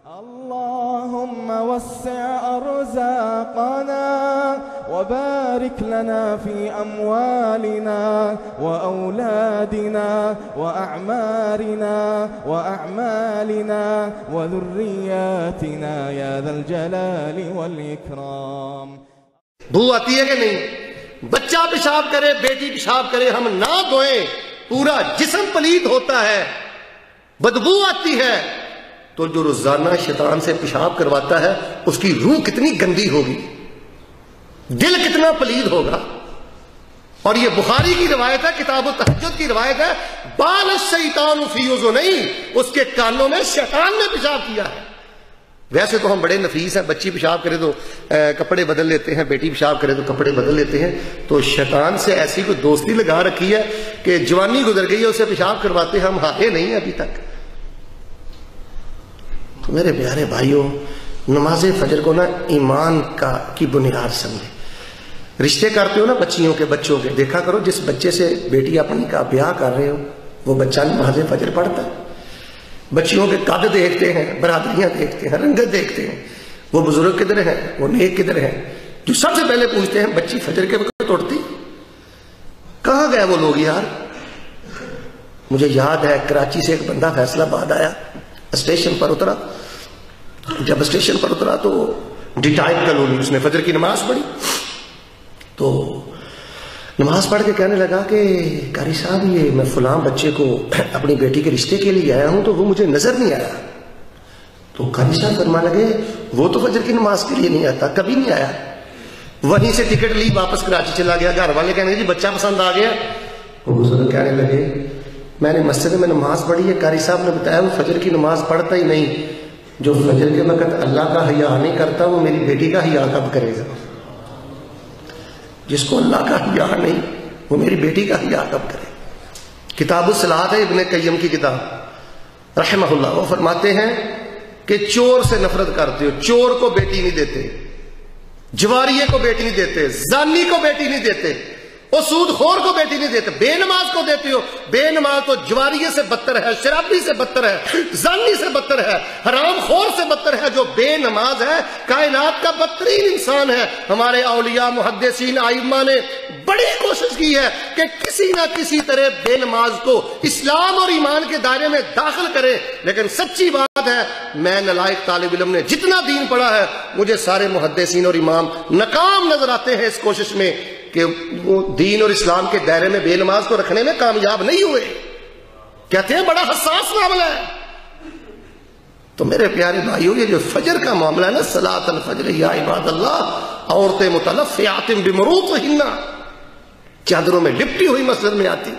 اللهم وسع أرزاقنا وبارك لنا في أموالنا وأولادنا وأعمالنا وذرياتنا يا ذا الجلال والإكرام. بو آتی ہے کہ نہیں؟ بچہ پیشاب کرے، بیٹی پیشاب کرے، ہم نہ دھوئیں، پورا جسم پلید ہوتا ہے، بدبو آتی ہے. تو جو روزانہ شیطان سے پیشاب کرواتا ہے اس کی روح کتنی گندی ہوگی، دل کتنا پلید ہوگا. اور یہ بخاری کی روایت ہے، کتاب التہجد کی روایت ہے، بال الشیطان فی اذنیہ، اس کے کانوں میں شیطان نے پیشاب کیا ہے. ویسے تو ہم بڑے نفیس ہیں، بچی پیشاب کرے تو کپڑے بدل لیتے ہیں، بیٹی پیشاب کرے تو کپڑے بدل لیتے ہیں. تو شیطان سے ایسی کوئی دوستی لگا رکھی ہے کہ جوانی گزر گئی ہے، اسے پیشاب کرواتے ہم ہارے نہیں ہیں ابھی تک. تو میرے پیارے بھائیوں، نماز فجر کو نا ایمان کی بنیاد سمجھے. رشتے کرتے ہو نا بچیوں کے، بچوں کے، دیکھا کرو جس بچے سے بیٹی اپنی کا بیاہ کر رہے ہو وہ بچہ نماز فجر پڑھتا ہے. بچیوں کے قد دیکھتے ہیں، برادریاں دیکھتے ہیں، رنگت دیکھتے ہیں، وہ بزرگ کدھر ہیں، وہ نیک کدھر ہیں. جو سب سے پہلے پوچھتے ہیں بچی فجر کے وقت اٹھتی؟ کہاں گئے وہ لوگ یار؟ مجھے یاد ہے کراچی سے ایک بندہ فیصل آباد آیا، اسٹیشن پر اترا. جب اسٹیشن پر اترا تو ڈیٹائل کالونی، اس نے فجر کی نماز پڑھی. تو نماز پڑھ کے کہنے لگا کہ قاری صاحب یہ میں فلاں بچے کو اپنی بیٹی کے رشتے کے لیے آیا ہوں تو وہ مجھے نظر نہیں آیا. تو قاری صاحب فرمانے لگے وہ تو فجر کی نماز کے لیے نہیں آتا، کبھی نہیں آیا. وہیں سے ٹکٹ لی، واپس کراچی چلا گیا. گھر والے کہنے لگے جی بچہ پسند آ گیا. وہ بزرگ کہنے لگے میں نے مسجد میں نماز پڑھی ہے، قاری صاحب نے بتایا وہ فجر کی نماز پڑھتا ہی نہیں. جو فجر کے وقت اللہ کا حیا نہیں کرتا وہ میری بیٹی کا حیا کب کرے گا؟ جس کو اللہ کا حیا نہیں وہ میری بیٹی کا حیا کب کرے؟ کتاب الصلاۃ ہے، ابن قیم کی کتاب رحمہ اللہ. وہ فرماتے ہیں کہ چور سے نفرت کرتے ہو، چور کو بیٹی نہیں دیتے، جواریے کو بیٹی نہیں دیتے، زانی کو بیٹی نہیں دیتے، وہ سود خور کو بیٹی نہیں دیتے، بے نماز کو دیتی ہو. بے نماز تو جواریے سے بدتر ہے، شرابی سے بدتر ہے، زانی سے بدتر ہے، حرام خور سے بدتر ہے. جو بے نماز ہے کائنات کا بدترین انسان ہے. ہمارے اولیاء، محدثین، ائمہ نے بڑی کوشش کی ہے کہ کسی نہ کسی طرح بے نماز کو اسلام اور ایمان کے دائرے میں داخل کرے. لیکن سچی بات ہے میں نالائق طالب علم نے جتنا دین پڑھا ہے مجھے سارے محدثین اور امام ناکام نظر آتے ہیں اس کوشش میں کہ وہ دین اور اسلام کے دائرے میں بے نماز کو رکھنے میں کامیاب نہیں ہوئے. کہتے ہیں بڑا حساس معاملہ ہے. تو میرے پیارے بھائیوں یہ جو فجر کا معاملہ ہے نا، صلاۃ الفجر یا عباد اللہ، عورتیں متلفیات بمروطہن، چادروں میں لپٹی ہوئی مسجد میں آتی